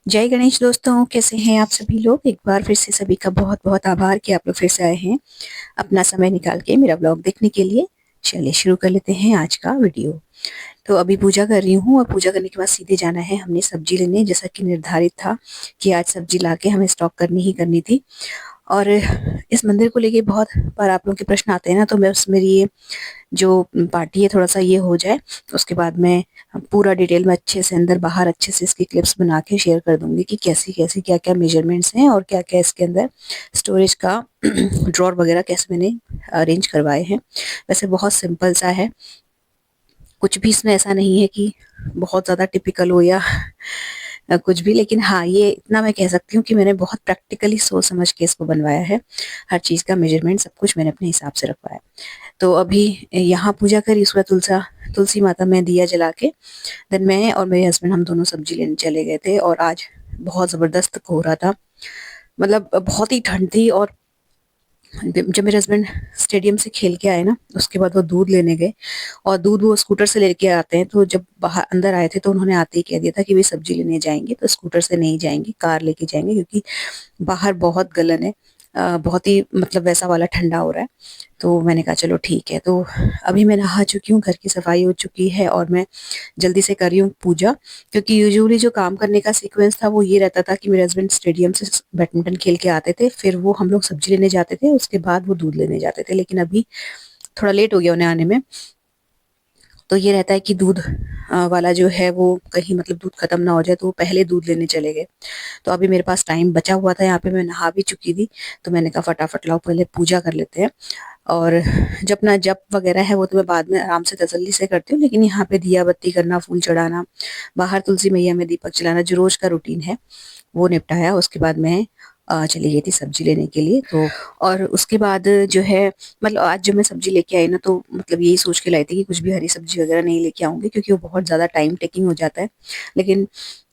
जय गणेश दोस्तों, कैसे हैं आप सभी लोग। एक बार फिर से सभी का बहुत बहुत आभार कि आप लोग फिर से आए हैं अपना समय निकाल के मेरा ब्लॉग देखने के लिए। चलिए शुरू कर लेते हैं आज का वीडियो। तो अभी पूजा कर रही हूँ और पूजा करने के बाद सीधे जाना है हमने सब्जी लेने, जैसा कि निर्धारित था कि आज सब्जी लाके हमें स्टॉक करनी ही करनी थी। और इस मंदिर को लेके बहुत बार आप लोगों के प्रश्न आते हैं ना, तो मैं उस मेरी ये जो पार्टी है थोड़ा सा ये हो जाए, उसके बाद मैं पूरा डिटेल में अच्छे से अंदर बाहर अच्छे से इसकी क्लिप्स बना के शेयर कर दूंगी कि कैसी कैसी क्या क्या मेजरमेंट्स हैं और क्या क्या इसके अंदर स्टोरेज का ड्रॉर वगैरह कैसे मैंने अरेंज करवाए हैं। वैसे बहुत सिंपल सा है, कुछ भी इसमें ऐसा नहीं है कि बहुत ज़्यादा टिपिकल हो या कुछ भी। लेकिन हाँ, ये इतना मैं कह सकती हूँ कि मैंने बहुत प्रैक्टिकली सोच समझ के इसको बनवाया है। हर चीज़ का मेजरमेंट सब कुछ मैंने अपने हिसाब से रखवाया। तो अभी यहाँ पूजा करी, उसके बाद तुलसी माता में दिया जला के देन मैं और मेरे हस्बैंड हम दोनों सब्जी लेने चले गए थे। और आज बहुत ज़बरदस्त कोहरा था, मतलब बहुत ही ठंड थी। और जब मेरे हस्बैंड स्टेडियम से खेल के आए ना, उसके बाद वो दूध लेने गए। और दूध वो स्कूटर से लेके आते हैं, तो जब बाहर अंदर आए थे तो उन्होंने आते ही कह दिया था कि वे सब्जी लेने जाएंगे तो स्कूटर से नहीं जाएंगे, कार लेके जाएंगे, क्योंकि बाहर बहुत गलन है। बहुत ही मतलब वैसा वाला ठंडा हो रहा है। तो मैंने कहा चलो ठीक है। तो अभी मैं नहा चुकी हूँ, घर की सफाई हो चुकी है और मैं जल्दी से कर रही हूँ पूजा। क्योंकि यूजुअली जो काम करने का सीक्वेंस था वो ये रहता था कि मेरे हस्बैंड स्टेडियम से बैडमिंटन खेल के आते थे, फिर वो हम लोग सब्जी लेने जाते थे, उसके बाद वो दूध लेने जाते थे। लेकिन अभी थोड़ा लेट हो गया उन्हें आने में। तो ये रहता है कि दूध वाला जो है वो कहीं मतलब दूध खत्म ना हो जाए, तो वो पहले दूध लेने चले गए। तो अभी मेरे पास टाइम बचा हुआ था, यहाँ पे मैं नहा भी चुकी थी। तो मैंने कहा फटाफट लाओ पहले पूजा कर लेते हैं। और जब ना जप वगैरह है वो तो मैं बाद में आराम से तसल्ली से करती हूँ, लेकिन यहाँ पे दिया बत्ती करना, फूल चढ़ाना, बाहर तुलसी मैया में दीपक जलाना, जो रोज का रूटीन है वो निपटाया। उसके बाद मैं चली गई थी सब्जी लेने के लिए। तो और उसके बाद जो है, मतलब आज जब मैं सब्जी लेके आई ना, तो मतलब यही सोच के लाई थी कि कुछ भी हरी सब्जी वगैरह नहीं लेके आऊंगी, क्योंकि वो बहुत ज़्यादा टाइम टेकिंग हो जाता है। लेकिन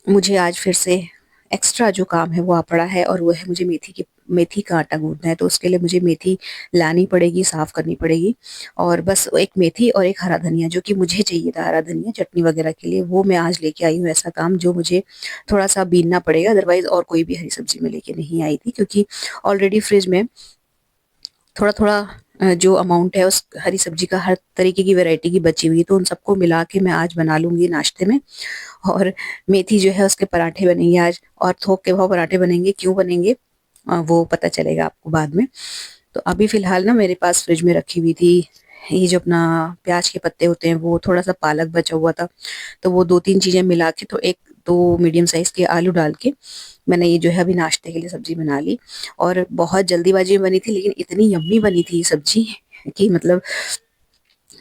मुझे आज फिर से एक्स्ट्रा जो काम है वो आ पड़ा है, और वो है मुझे मेथी का आटा गूंदना है। तो उसके लिए मुझे मेथी लानी पड़ेगी, साफ करनी पड़ेगी। और बस एक मेथी और एक हरा धनिया, जो कि मुझे चाहिए था हरा धनिया चटनी वगैरह के लिए, वो मैं आज लेके आई हूँ। ऐसा काम जो मुझे थोड़ा सा बीनना पड़ेगा, अदरवाइज और कोई भी हरी सब्जी में लेके नहीं आई थी, क्योंकि ऑलरेडी फ्रिज में थोड़ा थोड़ा जो अमाउंट है उस हरी सब्जी का, हर तरीके की वैरायटी की बची हुई है, तो उन सबको मिला के मैं आज बना लूंगी नाश्ते में। और मेथी जो है उसके पराठे बनेंगे आज, और थोक के भाव पराठे बनेंगे। क्यों बनेंगे वो पता चलेगा आपको बाद में। तो अभी फिलहाल ना मेरे पास फ्रिज में रखी हुई थी ये जो अपना प्याज के पत्ते होते हैं, वो थोड़ा सा पालक बचा हुआ था। तो वो दो तीन चीजें मिला के, तो एक दो मीडियम साइज के आलू डाल के मैंने ये जो है अभी नाश्ते के लिए सब्जी बना ली। और बहुत जल्दीबाजी में बनी थी, लेकिन इतनी यम्मी बनी थी ये सब्जी कि मतलब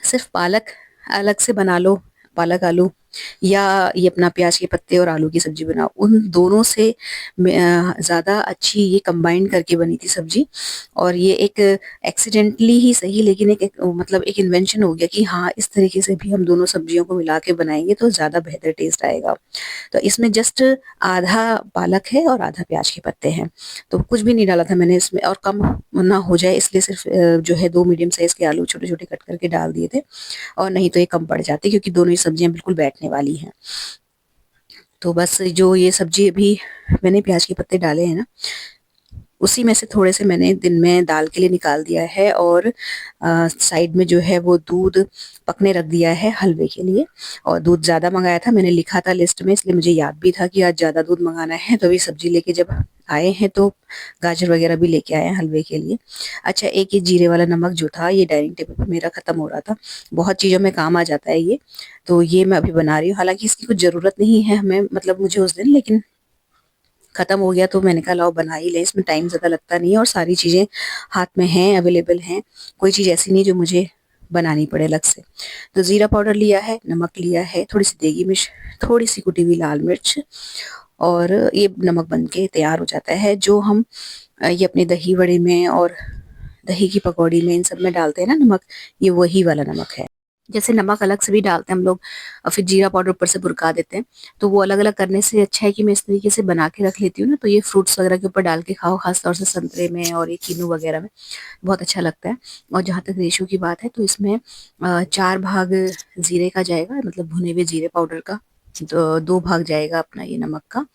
सिर्फ पालक अलग से बना लो, पालक आलू, या ये अपना प्याज के पत्ते और आलू की सब्जी बनाओ, उन दोनों से ज़्यादा अच्छी ये कंबाइन करके बनी थी सब्जी। और ये एक एक्सीडेंटली ही सही, लेकिन एक मतलब एक इन्वेंशन हो गया कि हाँ, इस तरीके से भी हम दोनों सब्जियों को मिला के बनाएंगे तो ज़्यादा बेहतर टेस्ट आएगा। तो इसमें जस्ट आधा पालक है और आधा प्याज के पत्ते हैं। तो कुछ भी नहीं डाला था मैंने इसमें, और कम ना हो जाए इसलिए सिर्फ जो है दो मीडियम साइज के आलू छोटे छोटे कट करके डाल दिए थे। और नहीं तो ये कम पड़ जाती, क्योंकि दोनों ही सब्जियां बिल्कुल बैठने वाली हैं। तो बस जो ये सब्जी अभी मैंने प्याज के पत्ते डाले हैं ना, उसी में से थोड़े से मैंने दिन में दाल के लिए निकाल दिया है। और साइड में जो है वो दूध पकने रख दिया है हलवे के लिए। और दूध ज़्यादा मंगाया था, मैंने लिखा था लिस्ट में, इसलिए मुझे याद भी था कि आज ज़्यादा दूध मंगाना है। तो अभी सब्जी लेके जब आए हैं तो गाजर वगैरह भी लेके आए हैं हलवे के लिए। अच्छा, एक ये जीरे वाला नमक जो था, ये डाइनिंग टेबल पर मेरा खत्म हो रहा था। बहुत चीज़ों में काम आ जाता है ये। तो ये मैं अभी बना रही हूँ, हालांकि इसकी कुछ ज़रूरत नहीं है हमें, मतलब मुझे उस दिन, लेकिन खत्म हो गया तो मैंने कहा लाओ बना ही ले, इसमें टाइम ज़्यादा लगता नहीं है और सारी चीज़ें हाथ में हैं, अवेलेबल हैं। कोई चीज़ ऐसी नहीं जो मुझे बनानी पड़े अलग से। तो ज़ीरा पाउडर लिया है, नमक लिया है, थोड़ी सी देगी मिर्च, थोड़ी सी कुटी हुई लाल मिर्च, और ये नमक बन के तैयार हो जाता है। जो हम ये अपने दही वड़े में और दही की पकौड़ी में इन सब में डालते हैं ना नमक, ये वही वाला नमक है। जैसे नमक अलग से भी डालते हैं हम लोग और फिर जीरा पाउडर ऊपर से बुरका देते हैं, तो वो अलग अलग करने से अच्छा है कि मैं इस तरीके से बना के रख लेती हूँ ना, तो ये फ्रूट्स वगैरह के ऊपर डाल के खाओ, खासतौर से संतरे में और ये किन्नू वगैरह में बहुत अच्छा लगता है। और जहाँ तक रेशो की बात है, तो इसमें 4 भाग जीरे का जाएगा, मतलब भुने हुए जीरे पाउडर का, तो 2 भाग जाएगा अपना ये नमक का।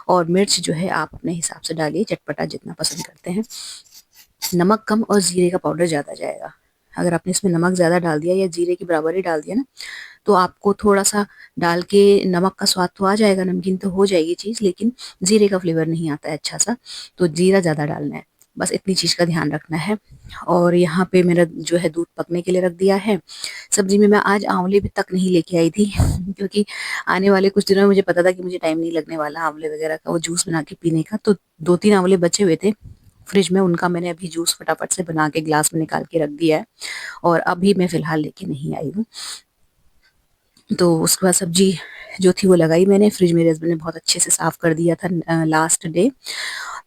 और मिर्च जो है आप अपने हिसाब से डालिए, चटपटा जितना पसंद करते हैं। नमक कम और जीरे का पाउडर ज़्यादा जाएगा। अगर आपने इसमें नमक ज़्यादा डाल दिया या जीरे के बराबर ही डाल दिया ना, तो आपको थोड़ा-सा डाल के नमक का स्वाद तो आ जाएगा, नमकीन तो हो जाएगी चीज़, लेकिन जीरे का फ्लेवर नहीं आता है अच्छा-सा, तो जीरा ज़्यादा डालना है। बस इतनी चीज़ का ध्यान रखना है। और यहाँ पे मेरा जो है दूध पकने के लिए रख दिया है। सब्ज़ी में मैं आज आँवले भी तक नहीं लेके आई थी क्योंकि आने वाले कुछ दिनों में मुझे पता था कि मुझे टाइम नहीं लगने वाला आँवले वगैरह का वो जूस बना के पीने का, तो 2-3 आँवले बचे हुए थे फ्रिज में, उनका मैंने अभी जूस फटाफट से बना के ग्लास में निकाल के रख दिया है और अभी मैं फ़िलहाल लेके नहीं आई हूँ। तो उसके बाद सब्जी जो थी वो लगाई मैंने, फ्रिज मेरे हस्बैंड ने बहुत अच्छे से साफ़ कर दिया था लास्ट डे।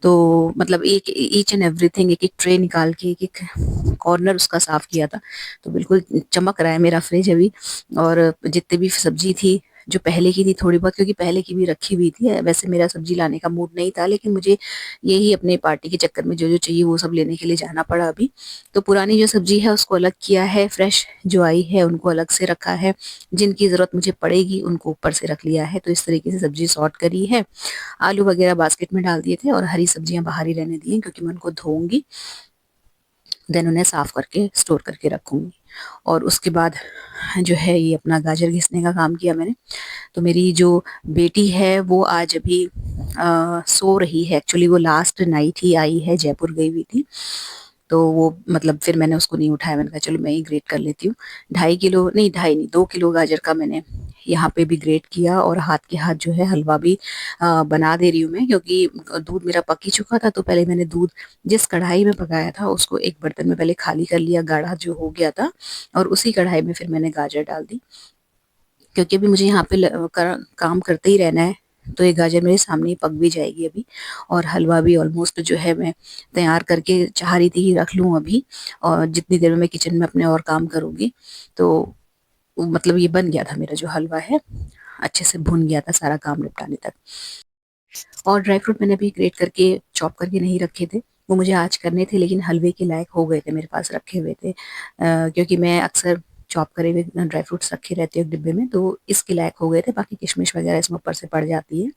तो मतलब एक ईच एंड एवरीथिंग एक-एक ट्रे निकाल के एक-एक कॉर्नर उसका साफ़ किया था। तो बिल्कुल चमक रहा है मेरा फ्रिज अभी। और जितनी भी सब्जी थी, जो पहले की थी थोड़ी बहुत, क्योंकि पहले की भी रखी हुई थी। वैसे मेरा सब्जी लाने का मूड नहीं था, लेकिन मुझे यही अपने पार्टी के चक्कर में जो-जो चाहिए वो सब लेने के लिए जाना पड़ा अभी। तो पुरानी जो सब्जी है उसको अलग किया है, फ्रेश जो आई है उनको अलग से रखा है, जिनकी ज़रूरत मुझे पड़ेगी उनको ऊपर से रख लिया है। तो इस तरीके से सब्जी सॉर्ट करी है। आलू वगैरह बास्केट में डाल दिए थे और हरी सब्जियाँ बाहर ही रहने दी हैं क्योंकि मैं उनको धोऊँगी, देन उन्हें साफ़ करके स्टोर करके रखूँगी। और उसके बाद जो है ये अपना गाजर घिसने का काम किया मैंने। तो मेरी जो बेटी है वो आज अभी सो रही है। एक्चुअली वो लास्ट नाइट ही आई है, जयपुर गई हुई थी। तो वो मतलब फिर मैंने उसको नहीं उठाया, मैंने कहा चलो मैं ही ग्रेट कर लेती हूँ। 2.5 किलो नहीं, 2 किलो गाजर का मैंने यहाँ पे भी ग्रेट किया और हाथ के हाथ जो है हलवा भी बना दे रही हूँ मैं, क्योंकि दूध मेरा पक ही चुका था। तो पहले मैंने दूध जिस कढ़ाई में पकाया था उसको एक बर्तन में पहले खाली कर लिया, गाढ़ा जो हो गया था, और उसी कढ़ाई में फिर मैंने गाजर डाल दी, क्योंकि अभी मुझे यहाँ पे काम करते ही रहना है। तो ये गाजर मेरे सामने ही पक भी जाएगी अभी। और हलवा भी ऑलमोस्ट जो है मैं तैयार करके चाह रही थी कि रख लूँ अभी, और जितनी देर में मैं किचन में अपने और काम करूँगी। तो मतलब ये बन गया था मेरा जो हलवा है, अच्छे से भुन गया था सारा काम निपटाने तक। और ड्राई फ्रूट मैंने अभी ग्रेट करके चॉप करके नहीं रखे थे, वो मुझे आज करने थे, लेकिन हलवे के लायक हो गए थे, मेरे पास रखे हुए थे। क्योंकि मैं अक्सर चॉप करे हुए ड्राई फ्रूट्स रखे रहते हैं एक डिब्बे में, तो इसके लायक हो गए थे। बाकी किशमिश वगैरह इसमें ऊपर से पड़ जाती है,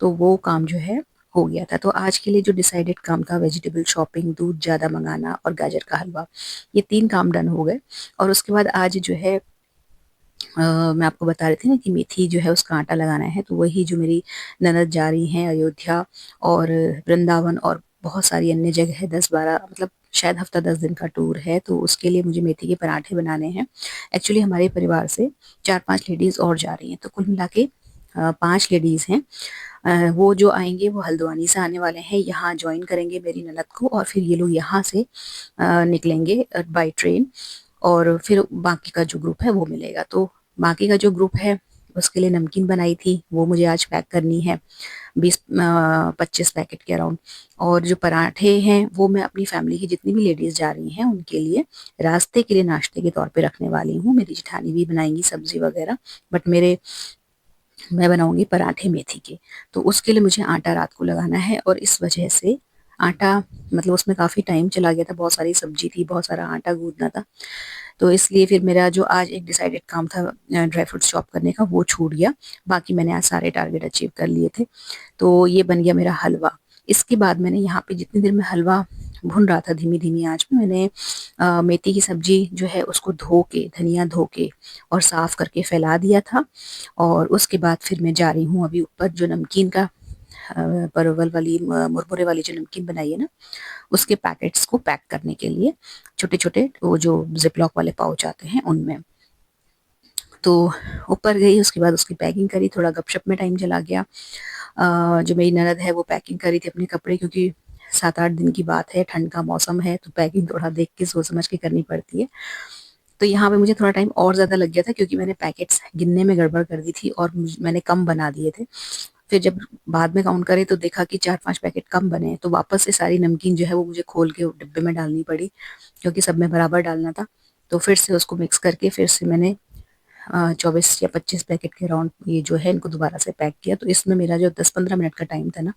तो वो काम जो है हो गया था। तो आज के लिए जो डिसाइडेड काम था, वेजिटेबल शॉपिंग, दूध ज़्यादा मंगाना और गाजर का हलवा, ये 3 काम डन हो गए। और उसके बाद आज जो है मैं आपको बता रही थी ना कि मेथी जो है उसका आटा लगाना है, तो वही जो मेरी ननद जा रही हैं अयोध्या और वृंदावन और बहुत सारी अन्य जगह है, 10-12 मतलब शायद हफ्ता 10 दिन का टूर है, तो उसके लिए मुझे मेथी के पराठे बनाने हैं। एक्चुअली हमारे परिवार से 4-5 लेडीज़ और जा रही हैं, तो कुल मिला के 5 लेडीज़ हैं। वो जो आएंगे वो हल्द्वानी से आने वाले हैं, यहाँ ज्वाइन करेंगे मेरी ननद को, और फिर ये लोग यहाँ से निकलेंगे बाय ट्रेन। और फिर बाकी का जो ग्रुप है वो मिलेगा। तो बाकी का जो ग्रुप है उसके लिए नमकीन बनाई थी, वो मुझे आज पैक करनी है, 20-25 पैकेट के अराउंड। और जो पराठे हैं वो मैं अपनी फैमिली की जितनी भी लेडीज़ जा रही हैं उनके लिए रास्ते के लिए नाश्ते के तौर पे रखने वाली हूँ। मेरी जेठानी भी बनाएंगी सब्जी वगैरह, बट मैं बनाऊंगी पराठे मेथी के। तो उसके लिए मुझे आटा रात को लगाना है, और इस वजह से आटा मतलब उसमें काफ़ी टाइम चला गया था, बहुत सारी सब्जी थी, बहुत सारा आटा गूंदना था। तो इसलिए फिर मेरा जो आज एक डिसाइडेड काम था ड्राई फ्रूट्स चॉप करने का, वो छूट गया। बाकी मैंने आज सारे टारगेट अचीव कर लिए थे। तो ये बन गया मेरा हलवा। इसके बाद मैंने यहाँ पे जितनी देर में हलवा भुन रहा था धीमी धीमी आंच में, मैंने मेथी की सब्जी जो है उसको धो के, धनिया धो के और साफ करके फैला दिया था। और उसके बाद फिर मैं जा रही हूँ अभी ऊपर जो नमकीन का परवल वाली मुरमुरे वाली जो नमकीन बनाई है ना, उसके पैकेट्स को पैक करने के लिए, छोटे-छोटे वो जो ज़िप-लॉक वाले पाउच आते हैं उनमें। तो ऊपर गई, उसके बाद उसकी पैकिंग करी, थोड़ा गपशप में टाइम चला गया। जो मेरी ननद है वो पैकिंग कर रही थी अपने कपड़े, क्योंकि 7-8 दिन की बात है, ठंड का मौसम है, तो पैकिंग थोड़ा देख के सोच समझ के करनी पड़ती है। तो यहाँ पे मुझे थोड़ा टाइम और ज़्यादा लग गया था, क्योंकि मैंने पैकेट्स गिनने में गड़बड़ कर दी थी और मैंने कम बना दिए थे। फिर जब बाद में काउंट करे तो देखा कि 4-5 पैकेट कम बने हैं, तो वापस से सारी नमकीन जो है वो मुझे खोल के डिब्बे में डालनी पड़ी, क्योंकि सब में बराबर डालना था। तो फिर से उसको मिक्स करके फिर से मैंने 24 या 25 पैकेट के अराउंड ये जो है इनको दोबारा से पैक किया। तो इसमें मेरा जो 10-15 मिनट का टाइम था ना,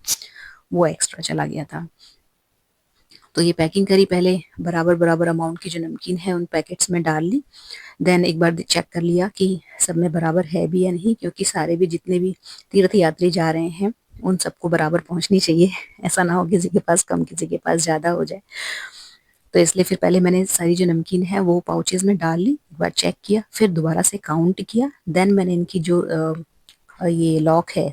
वो एक्स्ट्रा चला गया था। तो ये पैकिंग करी, पहले बराबर बराबर अमाउंट की जो नमकीन है उन पैकेट्स में डाल ली। देन एक बार चेक कर लिया कि सब में बराबर है भी या नहीं, क्योंकि सारे भी जितने भी तीर्थ यात्री जा रहे हैं उन सबको बराबर पहुंचनी चाहिए। ऐसा ना हो किसी के पास कम किसी के पास ज़्यादा हो जाए। तो इसलिए फिर पहले मैंने सारी जो नमकीन है वो पाउचेज में डाल ली, एक बार चेक किया, फिर दोबारा से काउंट किया। देन मैंने इनकी जो ये लॉक है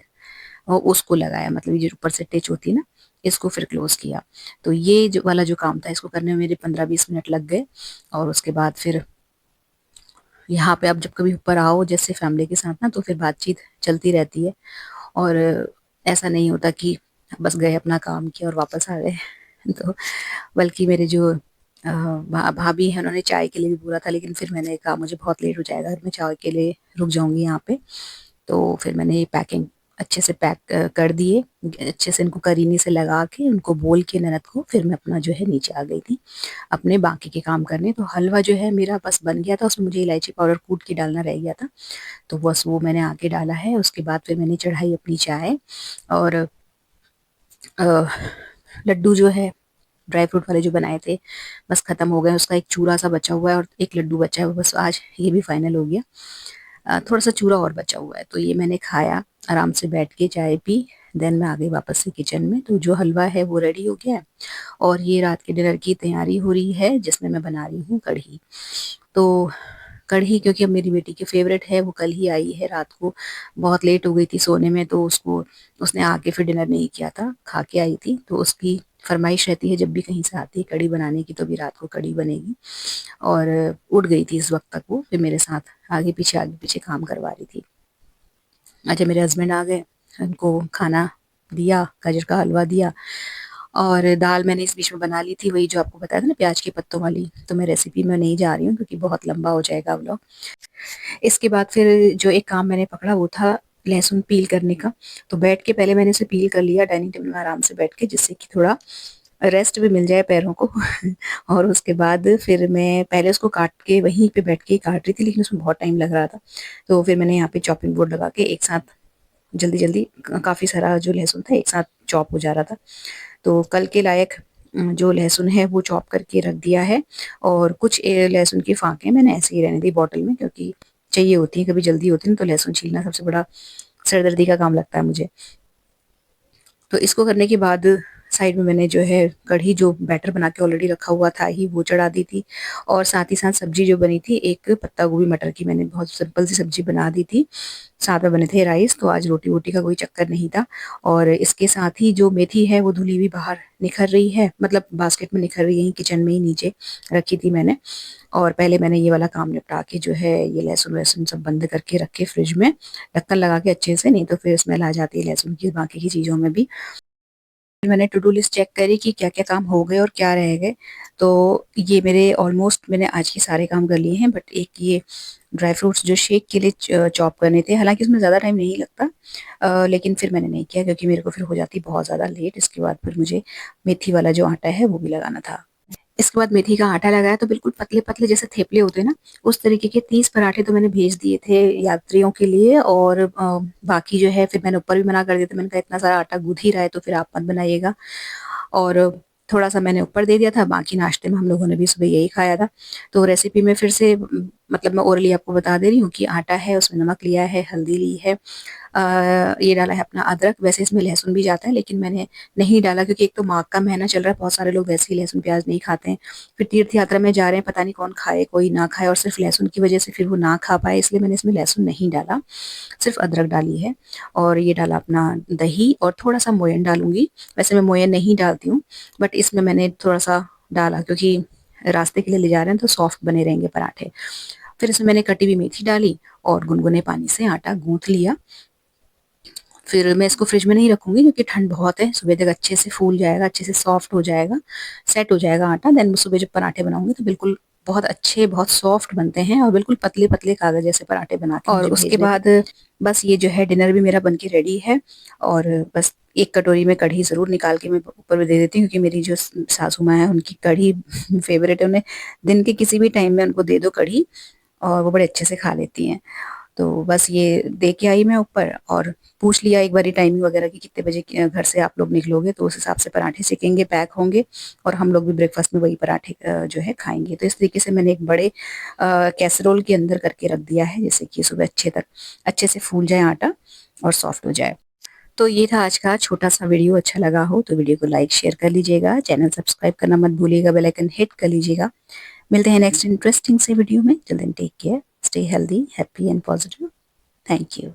और उसको लगाया, मतलब ये जो ऊपर से टिच होती है ना, इसको फिर क्लोज किया। तो ये जो वाला जो काम था इसको करने में मेरे 15-20 मिनट लग गए। और उसके बाद फिर यहाँ पे अब जब कभी ऊपर आओ जैसे फैमिली के साथ ना, तो फिर बातचीत चलती रहती है। और ऐसा नहीं होता कि बस गए अपना काम किया और वापस आ गए। तो बल्कि मेरे जो भाभी हैं उन्होंने चाय के लिए भी बोला था, लेकिन फिर मैंने कहा मुझे बहुत लेट हो जाएगा, मैं चाय के लिए रुक जाऊंगी यहाँ पे। तो फिर मैंने ये पैकिंग अच्छे से पैक कर दिए, अच्छे से इनको करीने से लगा के उनको बोल के ननद को, फिर मैं अपना जो है नीचे आ गई थी अपने बाकी के काम करने। तो हलवा जो है मेरा बस बन गया था, उसमें मुझे इलायची पाउडर कूट के डालना रह गया था, तो बस वो मैंने आके डाला है। उसके बाद फिर मैंने चढ़ाई अपनी चाय। और अ, लड्डू जो है ड्राई फ्रूट वाले जो बनाए थे बस खत्म हो गए, उसका एक चूरा सा बचा हुआ है और एक लड्डू बचा है, बस आज ये भी फाइनल हो गया। थोड़ा सा चूरा और बचा हुआ है, तो ये मैंने खाया, आराम से बैठ के चाय पी। देन मैं आ गई वापस से किचन में, तो जो हलवा है वो रेडी हो गया है। और ये रात के डिनर की तैयारी हो रही है, जिसमें मैं बना रही हूँ कढ़ी। तो कढ़ी क्योंकि अब मेरी बेटी की फेवरेट है, वो कल ही आई है रात को, बहुत लेट हो गई थी सोने में, तो उसको उसने आके फिर डिनर नहीं किया था, खा के आई थी, तो उसकी फरमाइश रहती है जब भी कहीं से आती है कढ़ी बनाने की, तो भी रात को कढ़ी बनेगी। और उठ गई थी इस वक्त तक वो, फिर मेरे साथ आगे पीछे काम करवा रही थी। अच्छा, मेरे हस्बैंड आ गए, उनको खाना दिया, गाजर का हलवा दिया। और दाल मैंने इस बीच में बना ली थी, वही जो आपको बताया था ना प्याज के पत्तों वाली, तो मैं रेसिपी में नहीं जा रही हूँ क्योंकि बहुत लंबा हो जाएगा व्लॉग। इसके बाद फिर जो एक काम मैंने पकड़ा वो था लहसुन पील करने का। तो बैठ के पहले मैंने इसे पील कर लिया डाइनिंग टेबल में आराम से बैठ के, जिससे कि थोड़ा रेस्ट भी मिल जाए पैरों को। और उसके बाद फिर मैं पहले उसको काट के वहीं पे बैठ के ही काट रही थी, लेकिन उसमें बहुत टाइम लग रहा था, तो फिर मैंने यहाँ पे चॉपिंग बोर्ड लगा के एक साथ जल्दी जल्दी काफ़ी सारा जो लहसुन था एक साथ चॉप हो जा रहा था। तो कल के लायक जो लहसुन है वो चॉप करके रख दिया है। और कुछ लहसुन की फाँकें मैंने ऐसे ही रहने दी बॉटल में, क्योंकि चाहिए होती है, कभी जल्दी होती है ना, तो लहसुन छीलना सबसे बड़ा सरदर्दी का काम लगता है मुझे। तो इसको करने के बाद साइड में मैंने जो है कढ़ी जो बैटर बना के ऑलरेडी रखा हुआ था ही वो चढ़ा दी थी। और साथ ही साथ सब्जी जो बनी थी, एक पत्ता गोभी मटर की मैंने बहुत सिंपल सी सब्जी बना दी थी। साथ में बने थे राइस, तो आज रोटी वोटी का कोई चक्कर नहीं था। और इसके साथ ही जो मेथी है वो धुली हुई बाहर निखर रही है, मतलब बास्केट में निखर रही है, किचन में ही नीचे रखी थी मैंने। और पहले मैंने ये वाला काम निपटा के जो है ये लहसुन वहसुन सब बंद करके रखे फ्रिज में, ढक्कन लगा के अच्छे से, नहीं तो फिर स्मेल आ जाती है लहसुन की बाकी की चीज़ों में भी। फिर मैंने टू डू लिस्ट चेक करी कि क्या-क्या काम हो गए और क्या रह गए। तो ये मेरे ऑलमोस्ट मैंने आज के सारे काम कर लिए हैं, बट एक ये ड्राई फ्रूट्स जो शेक के लिए चॉप करने थे, हालाँकि उसमें ज़्यादा टाइम नहीं लगता, लेकिन फिर मैंने नहीं किया क्योंकि मेरे को फिर हो जाती बहुत ज़्यादा लेट। इसके बाद फिर मुझे मेथी वाला जो आटा है वो भी लगाना था। इसके बाद मेथी का आटा लगाया तो बिल्कुल पतले-पतले जैसे थेपले होते हैं ना, उस तरीके के 30 पराठे तो मैंने भेज दिए थे यात्रियों के लिए। और बाकी जो है फिर मैंने ऊपर भी मना कर दिया था, मैंने कहा इतना सारा आटा गूँथ ही रहा है तो फिर आप मत बनाइएगा। और थोड़ा-सा मैंने ऊपर दे दिया था, बाकी नाश्ते में हम लोगों ने भी सुबह यही खाया था। तो रेसिपी में फिर से मतलब मैं ओरली आपको बता दे रही हूँ कि आटा है, उसमें नमक लिया है, हल्दी ली है, ये डाला है अपना अदरक, वैसे इसमें लहसुन भी जाता है लेकिन मैंने नहीं डाला क्योंकि एक तो माघ का महीना चल रहा है, बहुत सारे लोग वैसे ही लहसुन प्याज नहीं खाते हैं। फिर तीर्थ यात्रा में जा रहे हैं, पता नहीं कौन खाए कोई ना खाए, और सिर्फ लहसुन की वजह से फिर वो ना खा पाए, इसलिए मैंने इसमें लहसुन नहीं डाला, सिर्फ अदरक डाली है। और ये डाला अपना दही और थोड़ा-सा मोयन डालूँगी। वैसे मैं मोयन नहीं डालती हूँ, बट इसमें मैंने थोड़ा-सा डाला क्योंकि रास्ते के लिए ले जा रहे हैं तो सॉफ्ट बने रहेंगे पराठे। फिर इसमें मैंने कटी हुई मेथी डाली और गुनगुने पानी से आटा गूँथ लिया। फिर मैं इसको फ्रिज में नहीं रखूँगी क्योंकि ठंड बहुत है, सुबह तक अच्छे से फूल जाएगा, अच्छे से सॉफ्ट हो जाएगा, सेट हो जाएगा आटा। देन सुबह जब पराठे बनाऊँगी तो बिल्कुल बहुत अच्छे, बहुत सॉफ्ट बनते हैं और बिल्कुल पतले-पतले कागज़ जैसे पराठे बना के और मुझे उसके बाद बस ये जो है डिनर भी मेरा बन के रेडी है। और बस एक कटोरी में कढ़ी ज़रूर निकाल के मैं ऊपर में दे देती हूँ क्योंकि मेरी जो सासू माँ हैं उनकी कढ़ी फ़ेवरेट है, उन्हें दिन के किसी भी टाइम में उनको दे दो कढ़ी और वो बड़े अच्छे से खा लेती हैं। तो बस ये दे के आई मैं ऊपर और पूछ लिया एक बारी टाइमिंग वगैरह की कितने बजे घर से आप लोग निकलोगे, तो उस हिसाब से पराठे सेकेंगे, पैक होंगे और हम लोग भी ब्रेकफास्ट में वही पराठे जो है खाएंगे। तो इस तरीके से मैंने एक बड़े कैसरोल के अंदर करके रख दिया है, जैसे कि सुबह अच्छे से फूल जाए आटा और सॉफ्ट हो जाए। तो ये था आज का छोटा सा वीडियो। अच्छा लगा हो तो वीडियो को लाइक शेयर कर लीजिएगा, चैनल सब्सक्राइब करना मत भूलिएगा, बेल आइकन हिट कर लीजिएगा। मिलते हैं नेक्स्ट इंटरेस्टिंग से वीडियो में। Till then take care, stay healthy, happy and positive. Thank you.